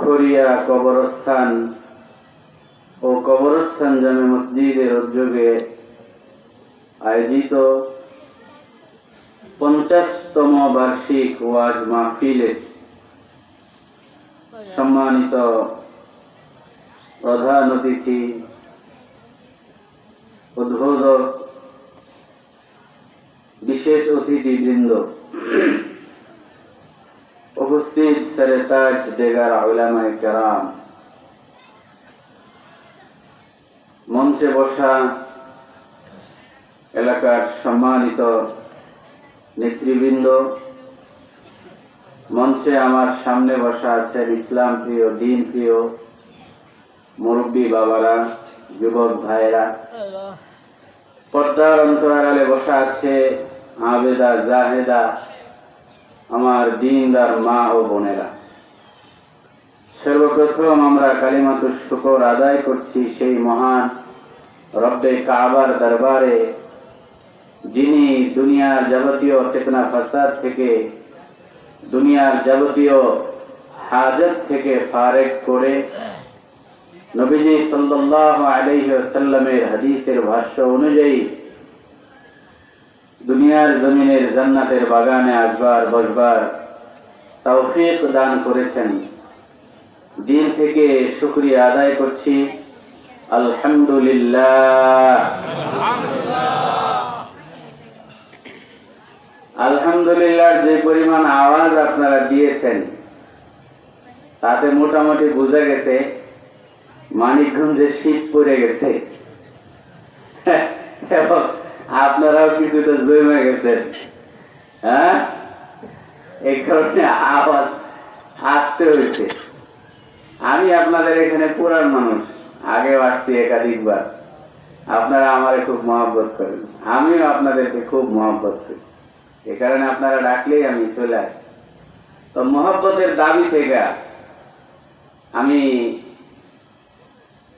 পুখরিয়া কবরস্থান ও কবরস্থান জামে মসজিদের উদ্যোগে আয়োজিত 50তম বার্ষিক ওয়াজ মাহফিলে সম্মানিত প্রধান অতিথি, উদ্বোধক, বিশেষ অতিথিবৃন্দ, উপস্থিত সরতাজ দেগার উলামায়ে কেরাম, মঞ্চে বসা এলাকার সম্মানিত নেতৃবৃন্দ, মঞ্চে আমার সামনে বসা আছেন ইসলাম প্রিয়, দিন প্রিয় মুরব্বী বাবারা, যুবক ভাইরা, পর্দার অন্তরালে বসা আছে আবেদা জাহেদা, আমার দিনদার মা ও বোনেরা। সর্বপ্রথম আমরা কালিমাতুশ শুকর আদায় করছি সেই মহান রব্বে কাবার দরবারে, যিনি দুনিয়ার যাবতীয় ফিতনা ফাসাদ থেকে, দুনিয়ার যাবতীয় হাজত থেকে ফারেক করে নবীজি সাল্লাল্লাহু আলাইহি ওয়াসাল্লামের হাদিসের ভাষ্য অনুযায়ী দুনিয়ার জমিনের জান্নাতের বাগানে আসবার বসবার তৌফিক দান করেছেন। দিন থেকে শুকরিয়া আদায় করছি, আলহামদুলিল্লাহ। আলহামদুলিল্লাহ, যে পরিমাণ আওয়াজ আপনারা দিয়েছেন তাতে মোটামুটি বোঝা গেছে মানিকগঞ্জে শীত পড়ে গেছে এবং আপনারাও কিছুটা জমে গেছেন। হ্যাঁ, এই কারণে আওয়াজ আসতে হয়েছে। আমি আপনাদের এখানে পুরান মানুষ, আগেও আসছি একাধিকবার। আপনারা আমারে খুব মহব্বত করেন, আমিও আপনাদেরকে খুব মহব্বত করি। এ কারণে আপনারা ডাকলেই আমি চলে আসি। তো মহব্বতের দাবি থেকে আমি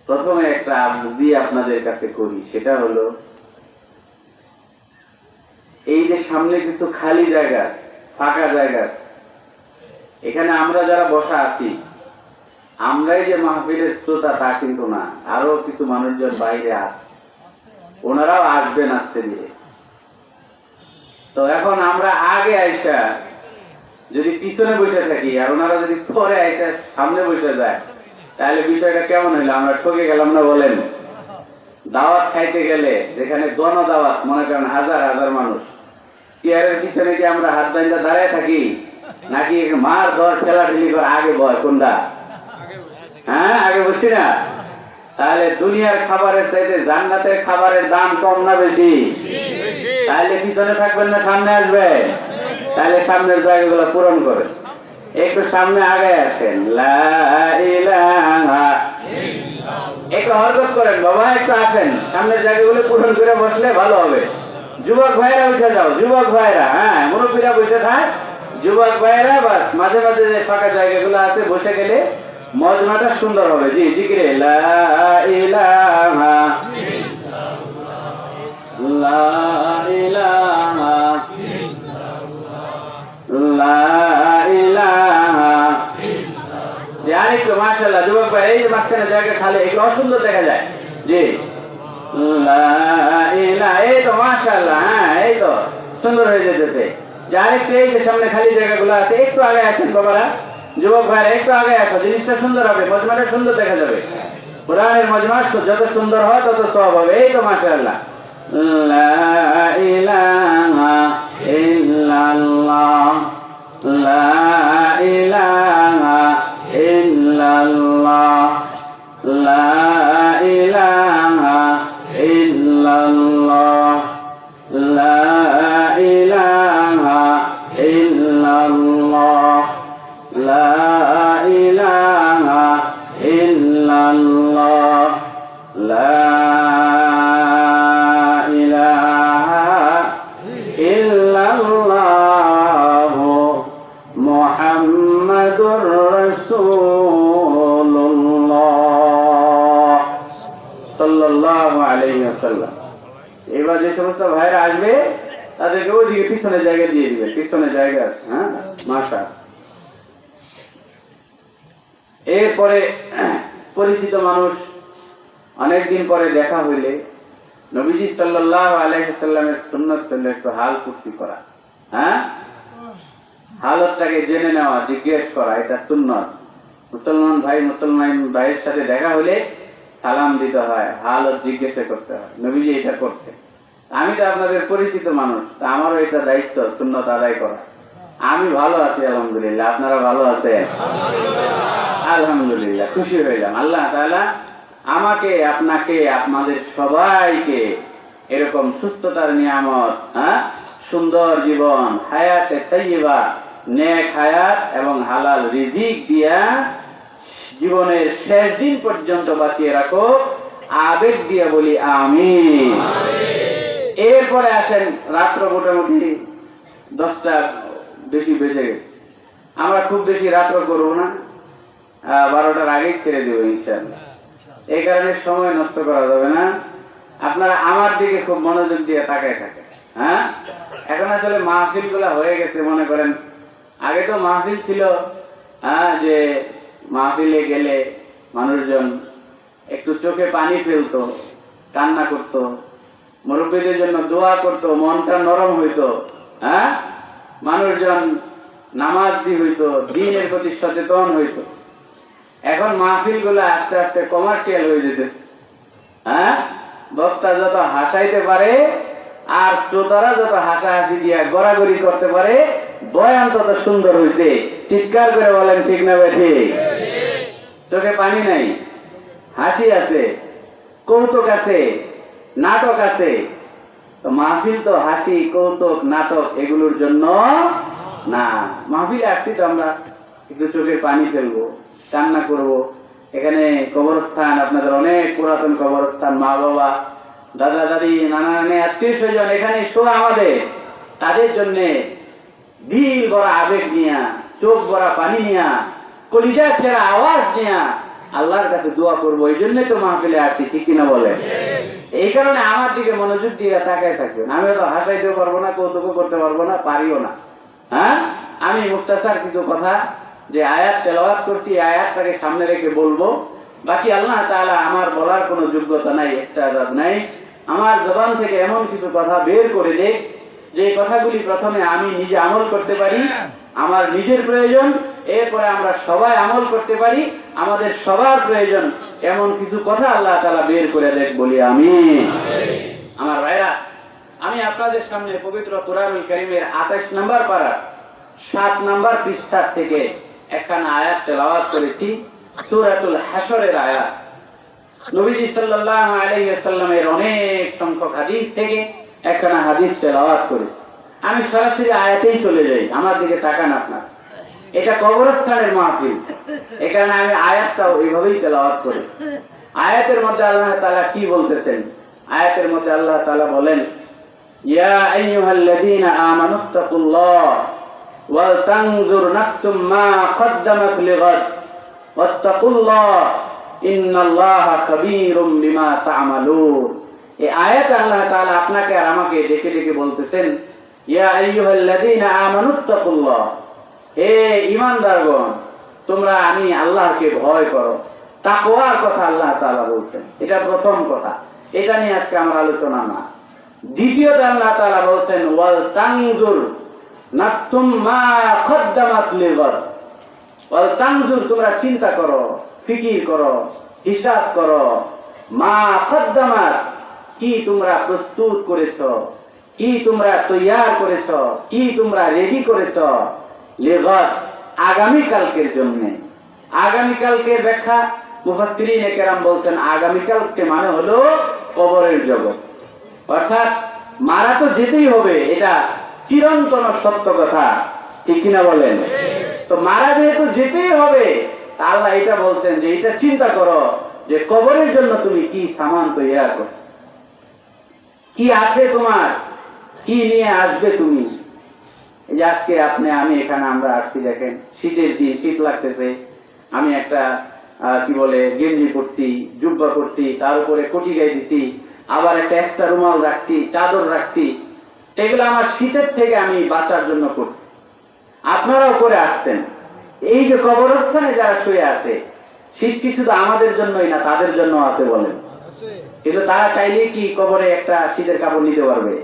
প্রথমে একটা আবৃত্তি আপনাদের কাছে করি। সেটা হলো, এই যে সামনে কিছু খালি জায়গা, ফাঁকা জায়গা, এখানে আমরা যারা বসা আছি, আমরাই যে মাহফিলের শ্রোতা তা কিন্তু না, আরো কিছু মানুষজন বাইরে আছে, ওনারাও আসবেন আস্তে ধীরে। তো এখন আমরা আগে আইসা যদি পিছনে বসে থাকি আর ওনারা যদি পরে আইসা সামনে বসে যায়, তাহলে বিষয়টা কেমন হইলো? আমরা ঠকে গেলাম না? বলেন। দাওয়াত খাইতে গেলে, যেখানে গণ দাওয়াত, মনে করেন হাজার হাজার মানুষ, চেয়ারের পিছনে কি আমরা হাত বান্ধা দাঁড়ায় থাকি, নাকি মার ধর ঠেলাঠেলি করে আগে বয়? কোনটা? হ্যাঁ, আগে বসি না? তাহলে দুনিয়ার খাবারের চাইতে জান্নাতের খাবারের দাম কম না বেশি? তাহলে পিছনে থাকবেন না সামনে আসবেন? তাহলে সামনের জায়গাগুলো পূরণ করে একটু সামনে আগে আসেন। লা ইলাহা ইল্লাল্লাহ, একটু হরকত করেন বাবা, একটু আসেন, সামনের জায়গাগুলো পূরণ করে বসলে ভালো হবে। যুবক ভাইরা উঠে যাও, যুবক ভাইরা। হ্যাঁ, মুরব্বীরা বসে থাক, যুবক ভাইরা বাস মাঝে মাঝে যে ফাঁকা জায়গাগুলো আছে বসে গেলে মজমাটা সুন্দর হবে। জি, জিকিরে লা ইলাহা ইল্লাল্লাহ, লা ইলাহা ইল্লাল্লাহ, লা ইলাহা ইল্লাল্লাহ। আরেকটু মাশাআল্লাহ, যুবক ভাই, এই যে মাঝখানে জায়গা খালি, এগুলো অসুন্দর দেখা যায়। জি, লা ইলাহা, এই তো মাশাআল্লাহ। হ্যাঁ, এই তো সুন্দর হয়ে যেতেছে। আরেকটু এই যে সামনে খালি জায়গাগুলো আছে, একটু আগে আসেন বাবারা, যুবক ভাইরা, একটু আগে আসো, জিনিসটা সুন্দর হবে, মজমাটা সুন্দর দেখা যাবে। কোরআনের মজমা যত সুন্দর হয় তত সওয়াব হবে। এই তো মাশাআল্লাহ। লা ইলাহা ইল্লাল্লাহ, লা ইলাহা ইল্লাল্লাহ, লা ইলাহা ইল্লাল্লাহ, লা ইলাহা ইল্লাল্লাহ, লা ইলাহা ইল্লাল্লাহ, লা ইলাহা ইল্লাল্লাহ, মুহাম্মাদুর রাসূলুল্লাহ সাল্লাল্লাহু আলাইহি ওয়াসাল্লাম। এবার যে সমস্ত ভাইরা আসবে তাদেরকে ওইদিকে পিছনে জায়গা দিয়ে দিবে, পিছনে জায়গা আছে। হ্যাঁ, মাশাআল্লাহ। এরপরে পরিচিত মানুষ অনেকদিন পরে দেখা হইলে নবীজি সাল্লাল্লাহু আলাইহি সাল্লামের সুন্নাত হলো একটু হাল কুশি করা, হ্যাঁ, হালতটাকে জেনে নেওয়া, জিজ্ঞেস করা, এটা সুন্নাত। মুসলমান ভাইয়ের সাথে দেখা হলে সালাম দিতে হয়, হালত জিজ্ঞাসা করতে হয়। নবীজি এটা করতে, আমি তো আপনাদের পরিচিত মানুষ, তা আমারও এটা দায়িত্ব সুন্নাত আদায় করা। আমি ভালো আছি আলহামদুলিল্লাহ, আপনারা ভালো আছেন? আলহামদুলিল্লাহ, খুশি হইলাম। আল্লাহ তাআলা আমাকে, আপনাকে, আপনাদের সবাইকে এরকম সুস্থতার নিয়ামত, সুন্দর জীবন, হায়াতে তাইয়্যিবা, নেক হায়াত এবং হালাল রিজিক দিয়া জীবনের শেষ দিন পর্যন্ত বাঁচিয়ে রাখো। আবেগ দিয়ে বলি আমিন। এরপরে আসেন, রাত্র মোটামুটি 10টা বেশি বেজে গেছে। আমরা খুব বেশি রাত্র করবো না, 12টার আগেই ছেড়ে দেবো ইনশাআল্লাহ। এই কারণে সময় নষ্ট করা যাবে না। আপনারা আমার দিকে খুব মনোযোগ দিয়ে তাকায় থাকেন। হ্যাঁ, এখন আসলে মাহফিল গুলা হয়ে গেছে, মনে করেন আগে তো মাহফিল ছিল, যে মাহফিলে গেলে মানুষজন একটু চোখে পানি ফেলতো, কান্না করতো, মুরব্বীদের জন্য দোয়া করতো, মনটা নরম হইতো, মানুষজন নামাজি হইতো, দ্বীনের প্রতি সচেতন হইতো। এখন মাহফিল গুলা আস্তে আস্তে কমার্শিয়াল হয়ে যেতেছে। বক্তা যত হাসাইতে পারে আর শ্রোতারা যত হাসাহাসি দিয়া গড়াগড়ি করতে পারে, বয়ান তত সুন্দর হইছে। চিৎকার করে বলেন ঠিক না ভাই? ঠিক। চোখে পানি নাই, হাসি আছে, কৌতুক আছে, নাটক আছে। তো মাহফিল তো হাসি, কৌতুক, নাটক এগুলোর জন্য না। মাহফিলে আসছি তো আমরা একটু চোখের পানি ফেলবো, কান্না করব। এখানে কবরস্থান, আপনাদের অনেক পুরাতন কবরস্থান, মা বাবা, দাদা দাদি, নানা নানি, আত্মীয় স্বজন এখানে শোয়া আমাদের। তাদের জন্য দিল ভরা আবেগ নিয়া, চোখ ভরা পানি নিয়া, কলিজা ছেড়া আওয়াজ নিয়া আল্লাহর কাছে দোয়া করবো। এই জন্যই তো মাহফিলে আসছি, ঠিক কিনা বলে? এই কারণে আমার দিকে মনোযোগ দিয়ে তাকায় থাকবেন। আমি তো হাসাইতেও পারবো না, কৌতুক করতে পারবো না, পারিও না। আমি মুক্তাসার কিছু কথা যে আয়াত তেলাওয়াত করছি, আয়াতটাকে সামনে রেখে বলবো। বাকি আল্লাহ তাআলা, আমার বলার কোনো যোগ্যতা নাই, ইস্তেদাদ নাই। আমার জবান থেকে এমন কিছু কথা বের করে দে যে কথাগুলি প্রথমে আমি নিজে আমল করতে পারি, আমার নিজের প্রয়োজন, এরপরে আমরা সবাই আমল করতে পারি, আমাদের সবার প্রয়োজন। এমন কিছু কথা আল্লাহ তাআলা বের করে দেখ, বলি আমিন। আমার ভাইরা, আমি আপনাদের সামনে পবিত্র কুরআনুল কারীমের 28 নম্বর পারা 7 নম্বর পৃষ্ঠা থেকে একখানা আয়াত তেলাওয়াত করেছি, সূরাতুল হাশরের আয়াত। নবীজি সাল্লাল্লাহু আলাইহি ওয়াসাল্লামের অনেক সংখ্যক হাদিস থেকে একখানা হাদিস তেলাওয়াত করেছি। আমি সরাসরি আয়াতেই চলে যাই, আমার দিকে তাকান আপনারা। এটা কবরস্থানের মাহফিল, এখানে আমি আয়াতটাও এইভাবেই তেলাওয়াত করি। আয়াতের মধ্যে আল্লাহ তাআলা কি বলতেছেন? আয়াতের মধ্যে আল্লাহ তাআলা বলেন, ইয়া আইয়ুহাল্লাযীনা আমানুত্তাকুল্লাহ ওয়াল তানজুর নাফসুম মা কদ্দামাত লিগাদ ওয়াত্তাকুল্লাহ ইন্নাল্লাহা খাবীরুম বিমা তা'মালুন। এই আয়াতে আল্লাহ তাআলা আপনাকে আর আমাকে ডেকে ডেকে বলতেছেন, ইয়া আইয়ুহাল্লাযীনা আমানুত্তাকুল্লাহ, হে ঈমানদারগণ, তোমরা আমি আল্লাহকে ভয় করো। তাকওয়ার কথা আল্লাহ তাআলা বলছেন, এটা প্রথম কথা। এটা নিয়ে আজকে আমার আলোচনা না। দ্বিতীয়ত আল্লাহ তাআলা বলছেন, ওয়াল তানজুর নাফসুম মা কদ্দামাত লিগাদ। ওয়াল তানজুর, তোমরা চিন্তা করো, ফিকির করো, হিসাব করো, মা কদ্দামাত, কি তোমরা প্রস্তুত করেছো, কি তোমরা তৈয়ার করেছো, কি তোমরা রেডি করেছো, লিগাদ, আগামী কালকের জন্য। আগামী কালকে ব্যাখ্যা মুফাসসিরিনে কেরাম বলছেন, আগামী কালকে মানে হলো কবরের জগৎ। অর্থাৎ মারা তো যেতেই হবে, এটা চিরন্তন সত্য কথা, ঠিক কিনা বলেন? তো মারা যেহেতু যেতেই হবে, আল্লাহ এটা বলছেন যে এটা চিন্তা করো যে কবরের জন্য তুমি কি সামান তৈরি করো, কি আছে তোমার, কি নিয়ে আসবে তুমি। এই যে আজকে আমি এখানে আমরা আসছি, দেখেন শীতের দিন, শীত লাগতেছে। আমি একটা কি বলে গেঞ্জি পরছি, জুব্বা পরছি, তার উপরে কোটি গায়ে দিছি, আবার একটা এক্সট্রা রুমাল রাখছি, চাদর রাখছি। এগুলো আমার শীতের থেকে আমি বাঁচার জন্য করছি। আপনারাও করে আসতেন। এই যে কবরস্থানে যারা শুয়ে আছে, শীত কি শুধু আমাদের জন্যই না, তাদের জন্য আছে বলেন। কিন্তু তারা চাইলে কি কবরে একটা শীতের কাপড় নিতে পারবে?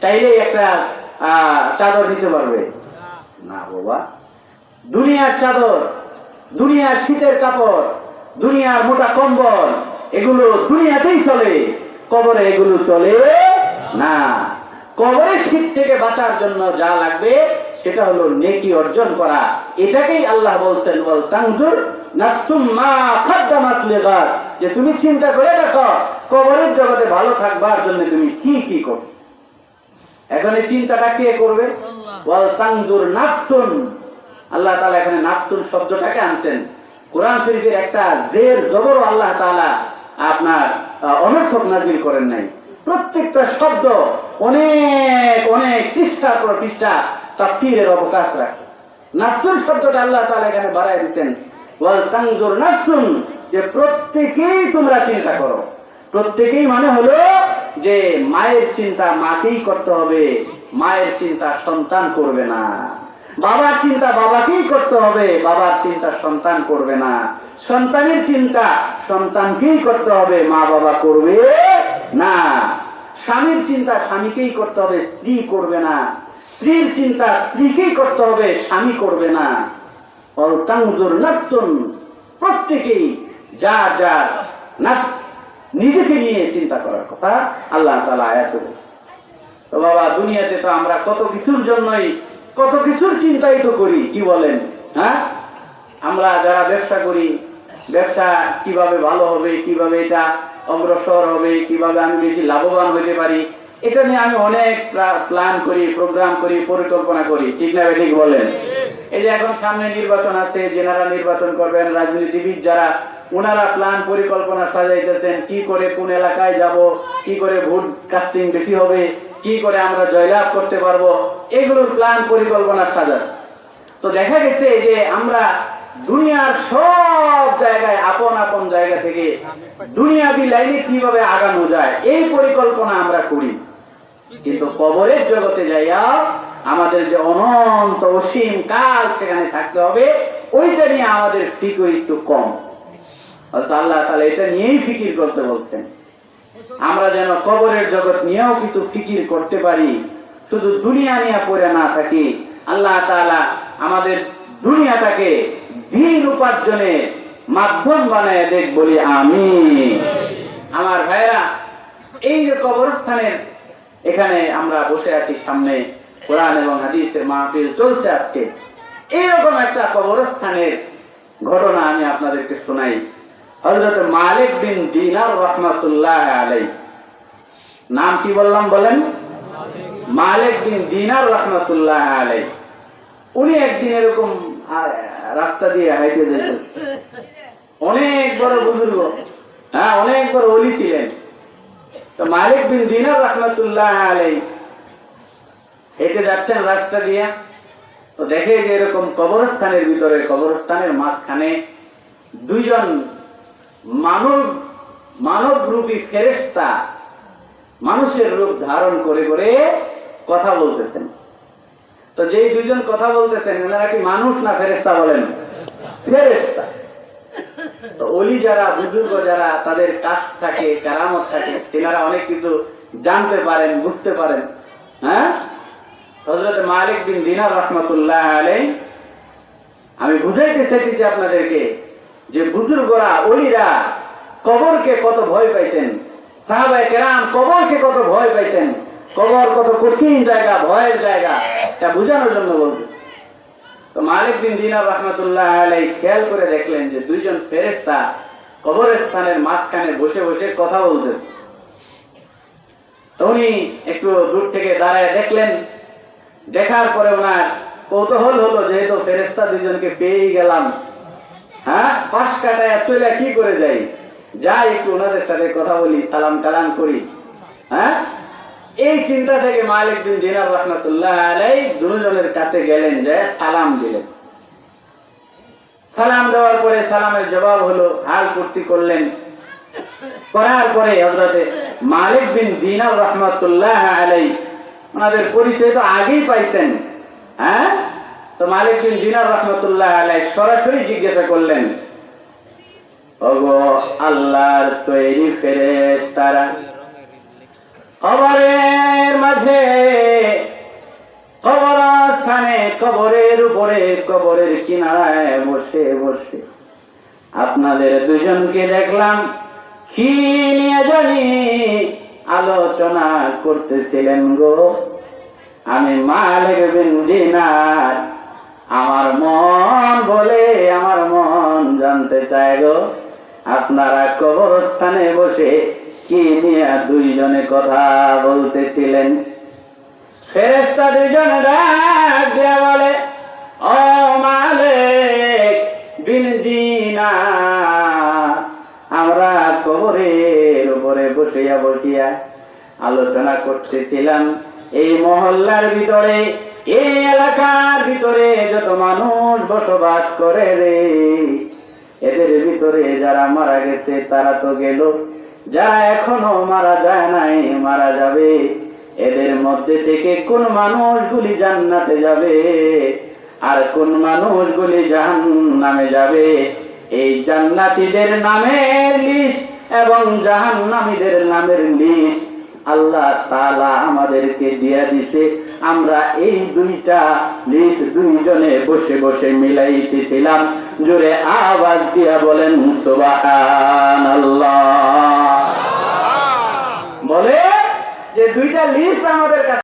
চাইলে একটা চাদর নিতে পারবে না বাবা। দুনিয়ার চাদর, দুনিয়ার শীতের কাপড়, দুনিয়ার মোটা কম্বল, এগুলো দুনিয়াতেই চলে, কবরে এগুলো চলে না। কবরের শীত থেকে বাঁচার জন্য যা লাগবে সেটা হলো নেকি অর্জন করা। এটাকেই আল্লাহ বলছেন ওয়াল তানজুর নাফসুম মা কাদ্দামাত লিগাদ, যে তুমি চিন্তা করে দেখো কবরের জগতে ভালো থাকবার জন্য তুমি কি কি করছো। এখন এই চিন্তাটা কে করবে? ওয়াল তানজুর নাফসুন, আল্লাহ তাআলা এখানে নাফসুন শব্দটাকে আনছেন। কোরআন শরীফের একটা জের জবর আল্লাহ তাআলা আপনার অনর্থক নাজিল করেন নাই। প্রত্যেকটা শব্দ অনেক অনেক পৃষ্ঠার পর পৃষ্ঠা তাফসীরের অবকাশ রাখে। নাফসুন শব্দটা আল্লাহ তাআলা এখানে বাড়ায় দিয়েছেন ওয়াল তানজুর নাফসুন, যে প্রত্যেকেই তোমরা চিন্তা করো। প্রত্যেকেই মানে হলো যে মায়ের চিন্তা মাকেই করতে হবে, মায়ের চিন্তা সন্তান করবে না। বাবার চিন্তা বাবাকেই করতে হবে, বাবার চিন্তা সন্তান করবে না। সন্তানের চিন্তা সন্তানকেই করতে হবে, মা বাবা করবে না। স্বামীর চিন্তা স্বামীকেই করতে হবে, স্ত্রী করবে না। স্ত্রীর চিন্তা স্ত্রীকেই করতে হবে, স্বামী করবে না। ওয়াল তানজুর নাফসুন, প্রত্যেকেই যার যার নাফস নিজেকে নিয়ে চিন্তা করার কথা আল্লাহ তাআলা আয়াতে বলেছেন। তো বাবা, দুনিয়াতে তো আমরা কত কিছুর জন্যই কত কিছুর চিন্তাই তো করি, কি বলেন? হ্যাঁ, আমরা যারা ব্যবসা করি, ব্যবসা কিভাবে ভালো হবে, কিভাবে এটা অগ্রসর হবে, কিভাবে আমি বেশি লাভবান হতে পারি, এটা নিয়ে আমি অনেক প্ল্যান করি, প্রোগ্রাম করি, পরিকল্পনা করি, ঠিক না? ঠিক বলেন। এই যে এখন সামনে নির্বাচন আছে, যেনারা নির্বাচন করবেন, রাজনীতিবিদ যারা, ওনারা প্ল্যান পরিকল্পনা সাজাইতেছেন, কি করে কোন এলাকায় যাব, কি করে ভোট কাস্টিং বেশি হবে, কি করে আমরা জয়লাভ করতে পারবো, এগুলোর প্ল্যান পরিকল্পনা সাজাচ্ছে। তো দেখা গেছে যে আমরা দুনিয়ার সব জায়গায় আপন আপন জায়গা থেকে দুনিয়াবি লাইনে কিভাবে আগানো যায় এই পরিকল্পনা আমরা করি, কিন্তু কবরের জগতে যাইয়া আমাদের যে অনন্ত অসীম কাল সেখানে থাকতে হবে, ওইটা নিয়ে আমাদের ফিকির একটু কম। আল্লাহ তাআলা এটা নিয়েই ফিকির করতে বলছেন। আমরা যেন কবরের জগৎ নিয়েও কিছু ফিকির করতে পারি, শুধু দুনিয়া নিয়ে পড়ে না থাকি। আল্লাহ তাআলা আমাদের দুনিয়াটাকে দিন উপার্জনের মাধ্যম বানায় দেখ, বলি আমিন। আমার ভাইরা, এই যে কবরস্থানের এখানে আমরা বসে আছি, সামনে কোরআন এবং হাদিসের মাহফিল চলছে আজকে, এইরকম একটা কবরস্থানের ঘটনা আমি আপনাদেরকে শোনাই। হযরত মালিক বিন দিনার রাহমাতুল্লাহ আলাইহি, নাম কি বললাম বলেন? মালিক বিন দিনার রাহমাতুল্লাহ আলাইহি। উনি একদিন এরকম রাস্তা দিয়ে হাইটে যেতেন, অনেক বড় বুজুর্গ, হ্যাঁ অনেক বড় ওলি ছিলেন। তো মালিক বিন দিনার রাহমাতুল্লাহ আলাইহি হেঁটে যাচ্ছেন রাস্তা দিয়ে, তো দেখে যে এরকম কবরস্থানের ভিতরে, কবরস্থানের মাঝখানে দুইজন মানব রূপী ফেরেশতা মানুষের রূপ ধারণ করে করে কথা বলতেছেন। তো যেই দুইজন কথা বলতেছেন, এনারা কি মানুষ না ফেরেশতা বলেন? ফেরেশতা। তো ওলি যারা, বুজুর্গ যারা, তাদের কাজ থাকে, কারামত থাকে, এনারা অনেক কিছু জানতে পারেন, বুঝতে পারেন। হ্যাঁ, হযরত মালিক বিন দিনার রাহমাতুল্লাহ আলাইহি, আমি বুঝাইতে চাইতেছি আপনাদেরকে যে বুজুর্গরা, ওলিরা কবরকে কত ভয় পাইতেন, সাহাবায়ে কেরাম কবরকে কত ভয় পাইতেন, কবর কত কঠিন জায়গা, ভয়ের জায়গা, এটা বোঝানোর জন্য বলছি। তো মালিক বিন দিনার রাহমাতুল্লাহ আলাইহি খেয়াল করে দেখলেন যে দুইজন ফেরেশতা কবরস্থানের মাঝখানে বসে বসে কথা বলতেছে। তো উনি একটু দূর থেকে দাঁড়ায় দেখলেন, দেখার পরে ওনার কৌতূহল হলো, যেহেতু ফেরেশতা দুইজনকে পেয়ে গেলাম, হ্যাঁ পাশ কাটায় চলে কি করে যাই, যাই একটু ওনাদের সাথে কথা বলি, সালাম কালাম করি। হ্যাঁ, এই চিন্তা থেকে মালিক বিন দিনার রাহমাতুল্লাহ আলাইহি দুজনের কাছে গেলেন, যে সালাম দিলেন। সালাম দেওয়ার পরে সালামের জবাব হলো, হাল কুর্তি করলেন। করার পরে হযরত মালিক বিন দিনার রাহমাতুল্লাহ আলাইহি ওনাদের পরিচয় তো আগেই পাইতেন। হ্যাঁ, তো মালিক বিন দিনার রাহমাতুল্লাহ আলাইহি সরাসরি জিজ্ঞাসা করলেন, আল্লাহর তৈরি ফেরেশতারা কবরের মাঝে, কবরস্থানে, কবরের উপরে, কবরের কিনারায় বসে বসে আপনাদের দুজনকে দেখলাম কি নিয়ে জানি আলোচনা করতেছিলেন গো। আমি মালিক বিন দিনার, আমার মন বলে, আমার মন জানতে চায় গো, আপনারা কবরস্থানে বসে কি নিয়ে দুইজনে কথা বলতেছিলেন। ফেরেশতা দুইজনে ডাক দিয়ে বলে, ও মালিক বিন দিনার, আমরা কবরের উপরে বসিয়া বসিয়া আলোচনা করতেছিলাম এই মহল্লার ভিতরে, এই এলাকার ভিতরে যত মানুষ বসবাস করে রে, এদের ভিতরে যারা মারা গেছে তারা তো গেল, যারা এখনো মারা যায় নাই মারা যাবে, এদের মধ্যে থেকে কোন মানুষগুলি জান্নাতে যাবে আর কোন মানুষগুলি জাহান্নামে যাবে, এই জান্নাতীদের নামের লিস্ট এবং জাহান্নামীদের নামের লিস্ট আল্লাহ তাআলা আমাদেরকে দিয়ে দিতে। আমরা এই দুইটা লিস্ট দুইজনে বসে বসে মিলাইতেছিলাম। জোরে আওয়াজ দিয়া বলেন সুবহানাল্লাহ। বলে যে দুইটা লিস্ট আমাদের কাছে